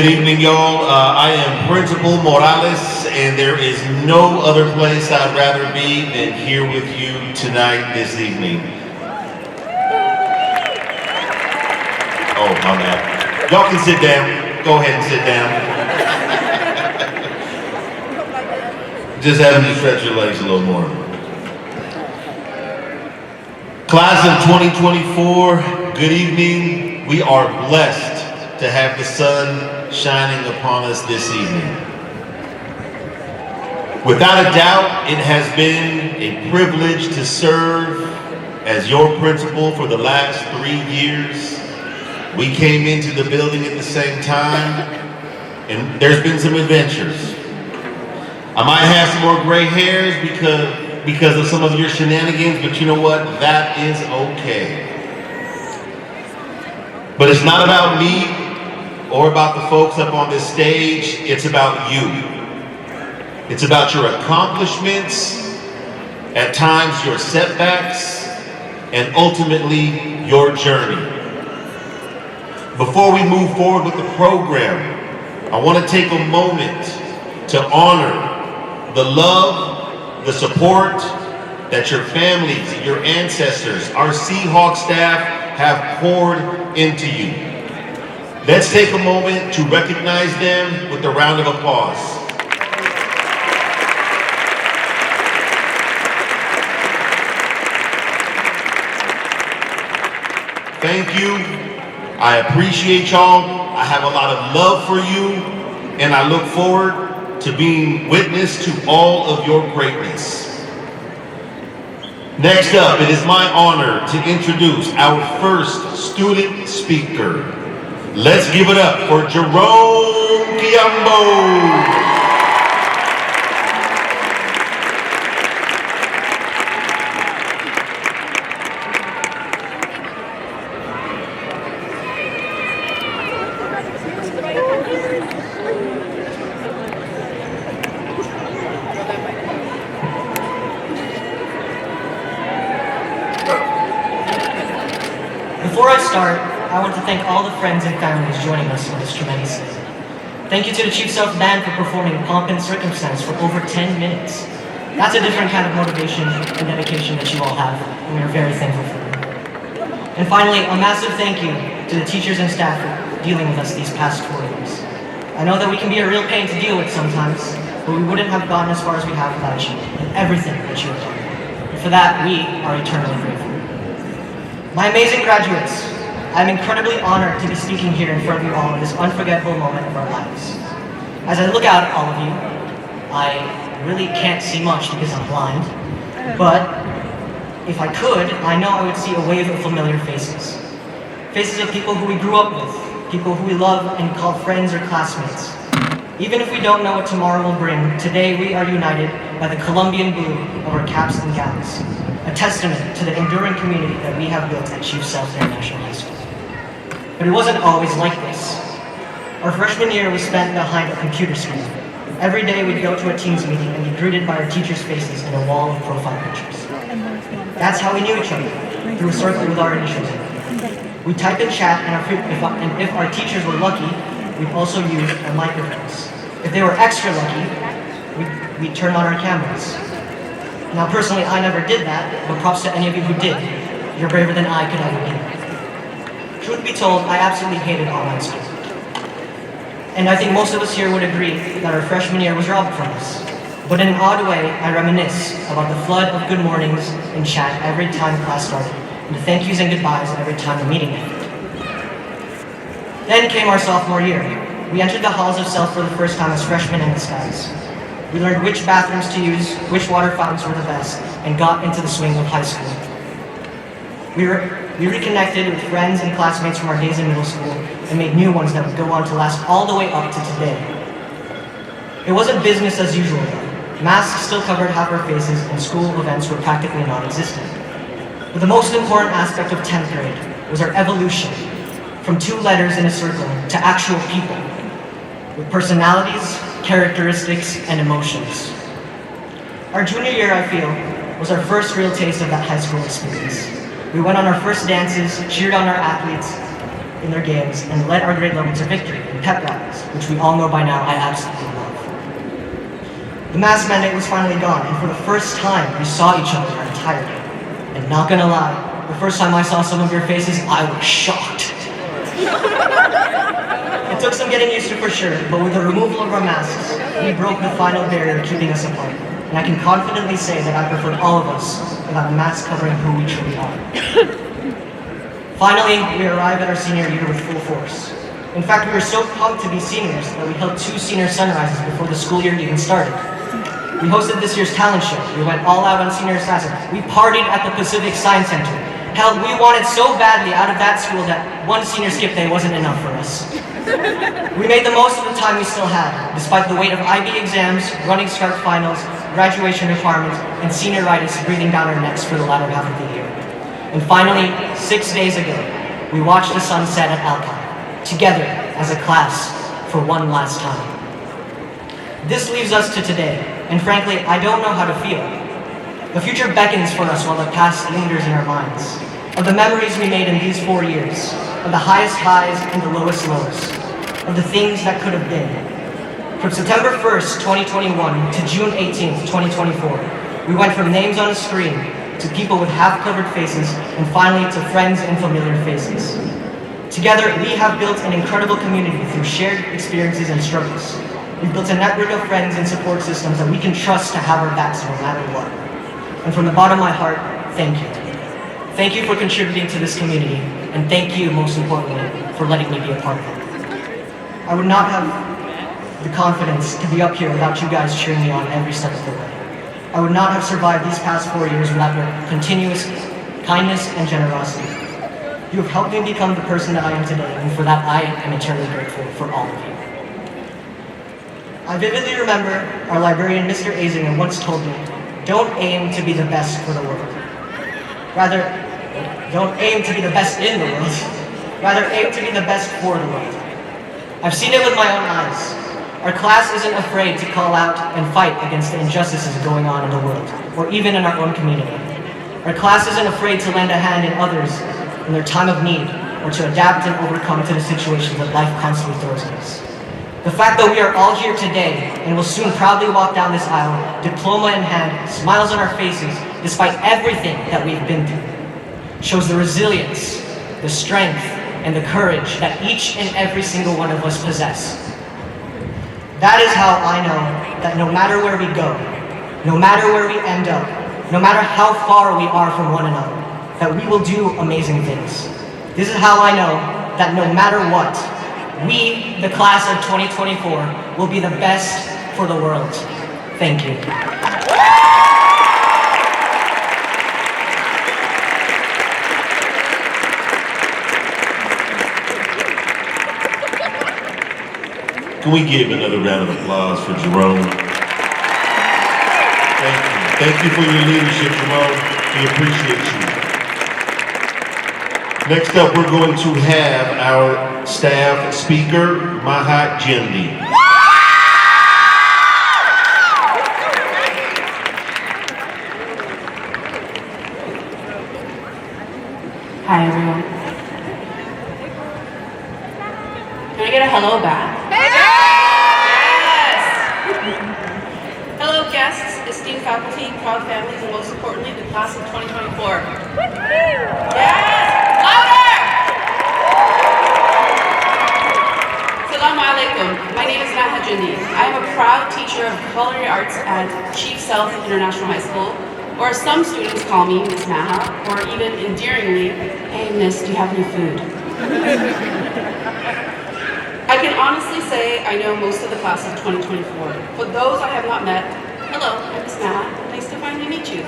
Good evening, y'all. I am Principal Morales, and there is no other place I'd rather be than here with you tonight, this evening. Oh, my bad. Y'all can sit down. Go ahead and sit down. Just having to stretch your legs a little more. Class of 2024, good evening. We are blessed to have the sun shining upon us this evening. Without a doubt, it has been a privilege to serve as your principal for the last 3 years. We came into the building at the same time, and there's been some adventures. I might have some more gray hairs because of some of your shenanigans, but you know what? That is okay. But it's not about me or about the folks up on this stage. It's about you. It's about your accomplishments, at times your setbacks, and ultimately your journey. Before we move forward with the program, I want to take a moment to honor the love, the support that your families, your ancestors, our Seahawk staff have poured into you. Let's take a moment to recognize them with a round of applause. Thank you. I appreciate y'all. I have a lot of love for you, and I look forward to being witness to all of your greatness. Next up, it is my honor to introduce our first student speaker. Let's give it up for Jerome Kiambo. Before I start, I want to thank all the friends and families joining us on this tremendous day. Thank you to the Chief Sealth Band for performing Pomp and Circumstance for over 10 minutes. That's a different kind of motivation and dedication that you all have, and we are very thankful for you. And finally, a massive thank you to the teachers and staff for dealing with us these past 4 years. I know that we can be a real pain to deal with sometimes, but we wouldn't have gotten as far as we have without you and everything that you have done. And for that, we are eternally grateful. My amazing graduates, I'm incredibly honored to be speaking here in front of you all in this unforgettable moment of our lives. As I look out at all of you, I really can't see much because I'm blind, but if I could, I know I would see a wave of familiar faces. Faces of people who we grew up with, people who we love and call friends or classmates. Even if we don't know what tomorrow will bring, today we are united by the Colombian blue of our caps and gowns, a testament to the enduring community that we have built at Chief Sealth International High School. But it wasn't always like this. Our freshman year was spent behind a computer screen. Every day we'd go to a Teams meeting and be greeted by our teachers' faces and a wall of profile pictures. That's how we knew each other, through a circle with our initials. We'd type in chat, and if our teachers were lucky, we'd also use our microphones. If they were extra lucky, we'd turn on our cameras. Now personally, I never did that, but props to any of you who did. You're braver than I could ever be. Truth be told, I absolutely hated online school. And I think most of us here would agree that our freshman year was robbed from us. But in an odd way, I reminisce about the flood of good mornings and chat every time class started, and the thank yous and goodbyes every time the meeting ended. Then came our sophomore year. We entered the halls of Sealth for the first time as freshmen in disguise. We learned which bathrooms to use, which water fountains were the best, and got into the swing of high school. We reconnected with friends and classmates from our days in middle school and made new ones that would go on to last all the way up to today. It wasn't business as usual though. Masks still covered half our faces and school events were practically non-existent. But the most important aspect of 10th grade was our evolution from 2 letters in a circle to actual people with personalities, characteristics, and emotions. Our junior year, I feel, was our first real taste of that high school experience. We went on our first dances, cheered on our athletes. in their games and led our grade level to victory in pep rallies, which we all know by now I absolutely love. The mask mandate was finally gone, and for the first time, we saw each other our entire day. And not gonna lie, the first time I saw some of your faces, I was shocked. It took some getting used to for sure, but with the removal of our masks, we broke the final barrier keeping us apart. And I can confidently say that I preferred all of us without a mask covering who we truly are. Finally, we arrived at our senior year with full force. In fact, we were so pumped to be seniors that we held 2 senior sunrises before the school year even started. We hosted this year's talent show. We went all out on senior assassin. We partied at the Pacific Science Center. Hell, we wanted so badly out of that school that one senior skip day wasn't enough for us. We made the most of the time we still had, despite the weight of IB exams, running start finals, graduation requirements, and senioritis breathing down our necks for the latter half of the year. And finally, 6 days ago, we watched the sun set at Alki, together as a class for one last time. This leaves us to today, and frankly, I don't know how to feel. The future beckons for us while the past lingers in our minds, of the memories we made in these 4 years, of the highest highs and the lowest lows, of the things that could have been. From September 1st, 2021 to June 18th, 2024, we went from names on a screen to people with half-covered faces, and finally to friends and familiar faces. Together, we have built an incredible community through shared experiences and struggles. We've built a network of friends and support systems that we can trust to have our backs no matter what. And from the bottom of my heart, thank you. Thank you for contributing to this community, and thank you, most importantly, for letting me be a part of it. I would not have the confidence to be up here without you guys cheering me on every step of the way. I would not have survived these past 4 years without your continuous kindness and generosity. You have helped me become the person that I am today, and for that I am eternally grateful for all of you. I vividly remember our librarian, Mr. Azinger, once told me, don't aim to be the best for the world. Rather, don't aim to be the best in the world. Rather, aim to be the best for the world. I've seen it with my own eyes. Our class isn't afraid to call out and fight against the injustices going on in the world, or even in our own community. Our class isn't afraid to lend a hand in others in their time of need, or to adapt and overcome to the situations that life constantly throws at us. The fact that we are all here today and will soon proudly walk down this aisle, diploma in hand, smiles on our faces, despite everything that we've been through, shows the resilience, the strength, and the courage that each and every single one of us possess. That is how I know that no matter where we go, no matter where we end up, no matter how far we are from one another, that we will do amazing things. This is how I know that no matter what, we, the class of 2024, will be the best for the world. Thank you. Can we give another round of applause for Jerome? Thank you. Thank you for your leadership, Jerome. We appreciate you. Next up, we're going to have our staff speaker, Mahat Jendi. Hi, everyone. Can I get a hello back? Yes! Hello, guests, esteemed faculty, proud families, and most importantly, the class of 2024. Yes! Louder! Assalamu alaikum. My name is Mahat Jendi. I am a proud teacher of culinary arts at Chief Sealth International High School, or as some students call me, Miss Maha, or even endearingly, hey miss, do you have any food? I can honestly say I know most of the class of 2024. For those I have not met, hello, I'm Miss Maha. Nice to finally meet you.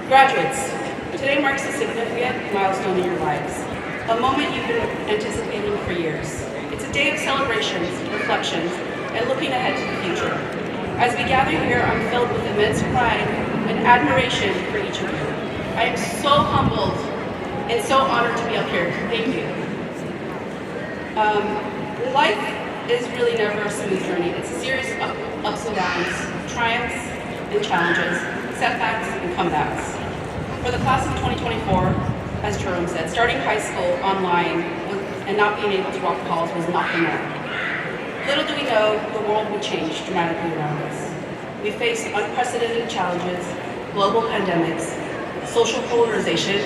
Graduates, today marks a significant milestone in your lives, a moment you've been anticipating for years. It's a day of celebrations, reflections, and looking ahead to the future. As we gather here, I'm filled with immense pride and admiration for each of you. I am so humbled and so honored to be up here. Thank you. Life is really never a smooth journey. It's a series of ups and downs, triumphs and challenges, setbacks and comebacks. For the class of 2024, as Jerome said, starting high school online and not being able to walk the halls was not the norm. Little do we know, the world would change dramatically around us. We face unprecedented challenges, global pandemics, social polarization,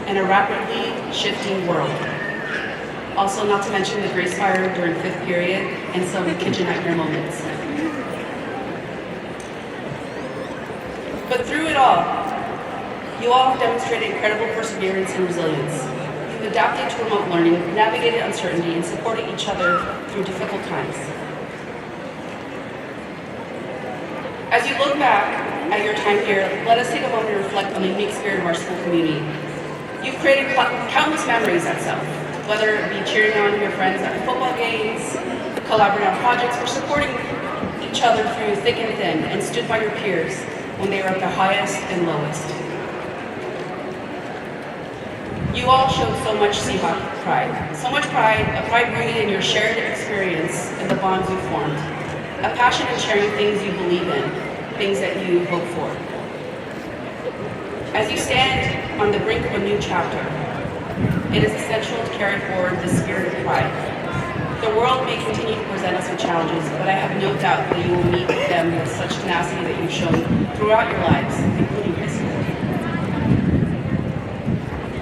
and a rapidly shifting world. Also, not to mention the grace fire during fifth period and some kitchen nightmare moments. But through it all, you all have demonstrated incredible perseverance and resilience. You've adapted to remote learning, navigated uncertainty, and supported each other through difficult times. As you look back at your time here, let us take a moment to reflect on the unique spirit of our school community. You've created countless memories at Sealth, whether it be cheering on your friends at football games, collaborating on projects, or supporting each other through thick and thin, and stood by your peers when they were at their highest and lowest. You all showed so much Seahawk pride. So much pride, a pride rooted in your shared experience and the bonds you formed. A passion in sharing things you believe in, things that you hope for. As you stand on the brink of a new chapter, it is essential to carry forward the spirit of pride. The world may continue to present us with challenges, but I have no doubt that you will meet them with such tenacity that you've shown throughout your lives, including high school.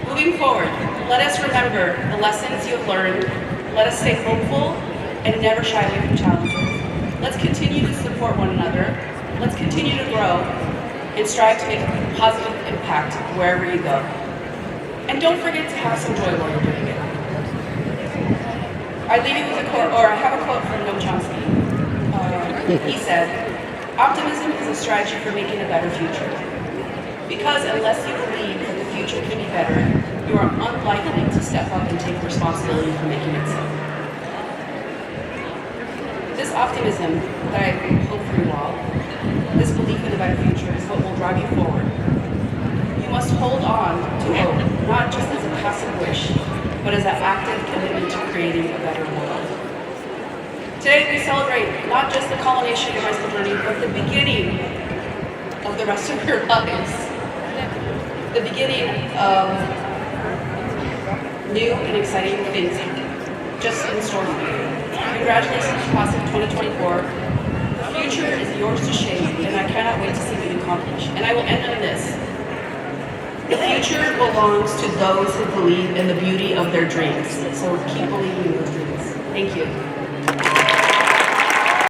Moving forward, let us remember the lessons you have learned. Let us stay hopeful and never shy away from challenges. Let's continue to support one another. Let's continue to grow and strive to make a positive impact wherever you go. And don't forget to have some joy while you're doing it. I leave you with a quote, or I have a quote from Noam Chomsky. He said, "Optimism is a strategy for making a better future. Because unless you believe that the future can be better, you are unlikely to step up and take responsibility for making it so." This optimism that I hope for you all, this belief in a better future, is what will drive you forward. You must hold on to hope, not just as a passive wish, but as an active commitment to creating a better world. Today we celebrate not just the culmination of your high school journey, but the beginning of the rest of your lives. The beginning of new and exciting things just in store for you. Congratulations, class of 2024. The future is yours to shape, and I cannot wait to see what you accomplish. And I will end on this. The future belongs to those who believe in the beauty of their dreams. So keep believing in those dreams. Thank you.